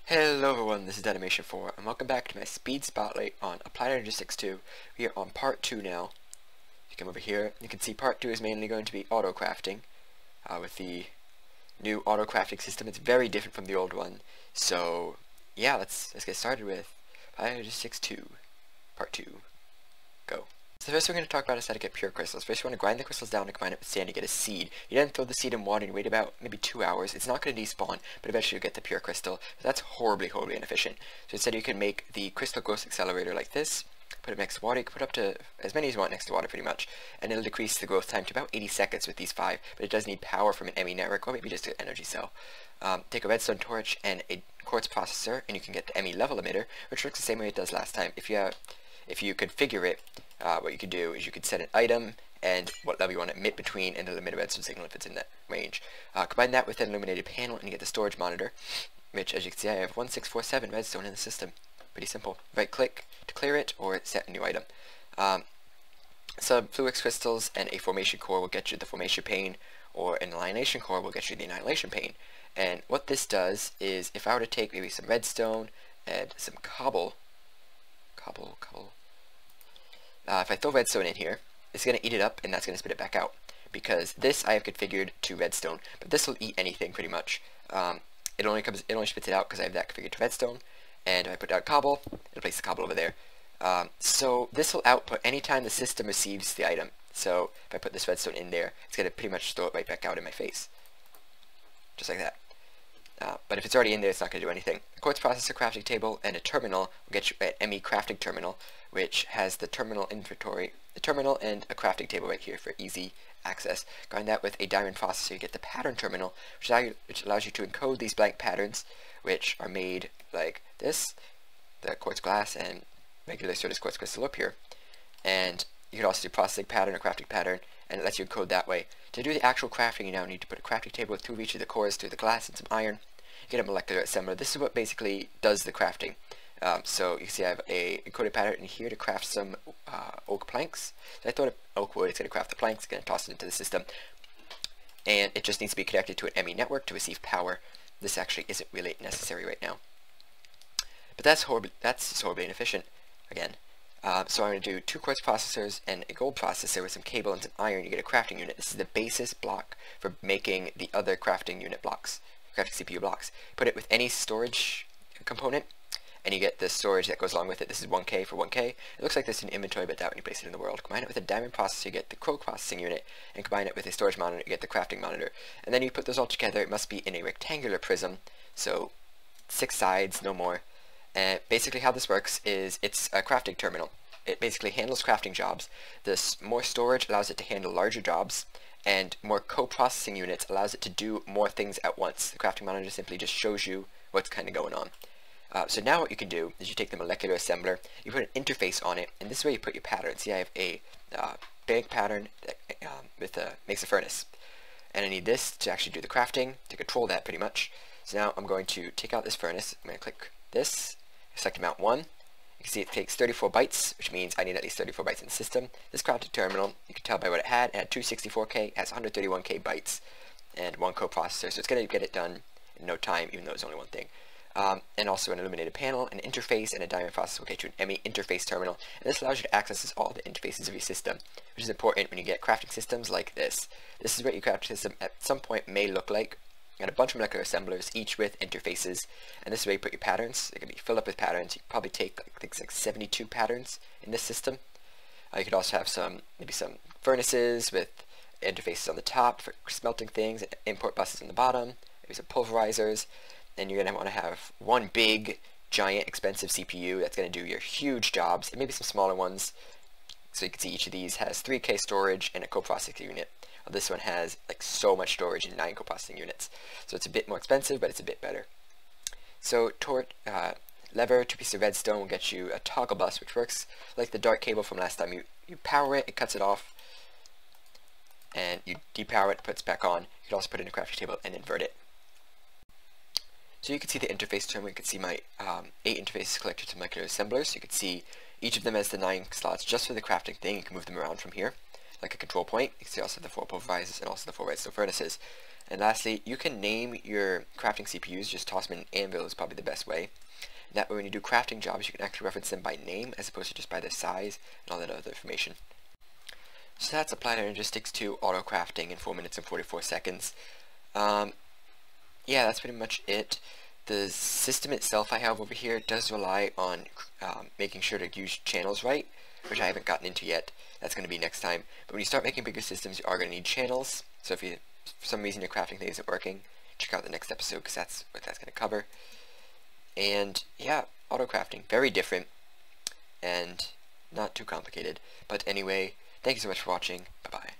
Hello everyone, this is Animation 4, and welcome back to my speed spotlight on Applied Energistics 2. We are on part 2 now. If you come over here, you can see part 2 is mainly going to be Autocrafting. With the new Autocrafting system, it's very different from the old one. So, yeah, let's get started with Applied Energistics 2, part 2. Go. So the first thing we're going to talk about is how to get pure crystals. First you want to grind the crystals down and combine it with sand to get a seed. You then throw the seed in water and wait about maybe 2 hours. It's not going to despawn, but eventually you'll get the pure crystal. That's horribly inefficient. So instead you can make the crystal growth accelerator like this. Put it next to water. You can put up to as many as you want next to water pretty much. And it'll decrease the growth time to about 80 seconds with these 5. But it does need power from an ME network or maybe just an energy cell. Take a redstone torch and a quartz processor and you can get the ME level emitter, which works the same way it does last time. If you configure it, what you could do is you could set an item and what level you want to emit between, and it'll emit a redstone signal if it's in that range. Combine that with an illuminated panel and you get the storage monitor, which as you can see I have 1647 redstone in the system. Pretty simple. Right click to clear it or set a new item. Some Fluix Crystals and a Formation core will get you the Formation Pane, or an Annihilation core will get you the Annihilation Pane. And what this does is, if I were to take maybe some redstone and some cobble, if I throw redstone in here, it's going to eat it up and that's going to spit it back out. Because this I have configured to redstone, but this will eat anything pretty much. It only spits it out because I have that configured to redstone. And if I put down cobble, it'll place the cobble over there. So this will output anytime the system receives the item. So if I put this redstone in there, it's going to pretty much throw it right back out in my face. Just like that. But if it's already in there, it's not going to do anything. A quartz processor, crafting table, and a terminal will get you an ME crafting terminal, which has the terminal inventory, the terminal and a crafting table right here for easy access. Combine that with a diamond processor, you get the pattern terminal, which allows you to encode these blank patterns, which are made like this, the quartz glass and regular Certus quartz crystal up here. And you can also do processing pattern or crafting pattern, and it lets you encode that way. To do the actual crafting, you now need to put a crafting table with 2 of each of the cores, 2 of the glass, and some iron. You get a molecular assembler. This is what basically does the crafting. So you can see I have a encoded pattern in here to craft some oak planks. So I throw an oak wood, it's going to craft the planks, it's going to toss it into the system. And it just needs to be connected to an ME network to receive power. This actually isn't really necessary right now. But that's just horribly inefficient, again. So I'm going to do 2 quartz processors and a gold processor with some cable and some iron. You get a crafting unit. This is the basis block for making the other crafting unit blocks, crafting CPU blocks. Put it with any storage component, and you get the storage that goes along with it. This is 1K for 1K. It looks like this in inventory, but that when you place it in the world. Combine it with a diamond processor, you get the crow processing unit, and combine it with a storage monitor, you get the crafting monitor. And then you put those all together. It must be in a rectangular prism, so 6 sides, no more. And basically how this works is it's a crafting terminal. It basically handles crafting jobs. This more storage allows it to handle larger jobs, and more co-processing units allows it to do more things at once. The crafting monitor simply just shows you what's kind of going on. So now what you can do is you take the molecular assembler, you put an interface on it, and this is where you put your patterns. See, I have a big pattern that makes a furnace. And I need this to actually do the crafting, to control that pretty much. So now I'm going to take out this furnace. I'm going to click this, select mount 1. You can see it takes 34 bytes, which means I need at least 34 bytes in the system. This crafting terminal, you can tell by what it had 264K, it has 131K bytes, and 1 coprocessor, so it's going to get it done in no time, even though it's only one thing. And also an illuminated panel, an interface, and a diamond processor will get you an ME interface terminal, and this allows you to access all the interfaces of your system, which is important when you get crafting systems like this. This is what your crafting system at some point may look like. You got a bunch of molecular assemblers, each with interfaces, and this is where you put your patterns. They can be filled up with patterns. You can probably take things like 72 patterns in this system. You could also have maybe some furnaces with interfaces on the top for smelting things, and import buses on the bottom, maybe some pulverizers. Then you're going to want to have one big, giant, expensive CPU that's going to do your huge jobs, and maybe some smaller ones. So you can see each of these has 3K storage and a coprocessing unit. This one has like so much storage and 9 coprocessing units. So it's a bit more expensive, but it's a bit better. So lever, 2 pieces of redstone will get you a toggle bus, which works like the dark cable from last time. You power it, it cuts it off, and you depower it, puts it back on. You can also put it in a crafting table and invert it. So you can see the interface terminal. You can see my 8 interfaces collected to molecular assemblers. You can see each of them has the 9 slots just for the crafting thing. You can move them around from here, like a control point. You can see also the 4 pulverizers and also the 4 redstone furnaces. And lastly, you can name your crafting CPUs, just toss them in an anvil is probably the best way. That way when you do crafting jobs, you can actually reference them by name as opposed to just by their size and all that other information. So that's applied Energistics to Autocrafting in 4 minutes and 44 seconds. Yeah, that's pretty much it. The system itself I have over here does rely on making sure to use channels right, which I haven't gotten into yet. That's going to be next time. But when you start making bigger systems, you are going to need channels. So if you, for some reason your crafting thing isn't working, check out the next episode because that's what that's going to cover. And yeah, Autocrafting, very different and not too complicated. But anyway, thank you so much for watching. Bye-bye.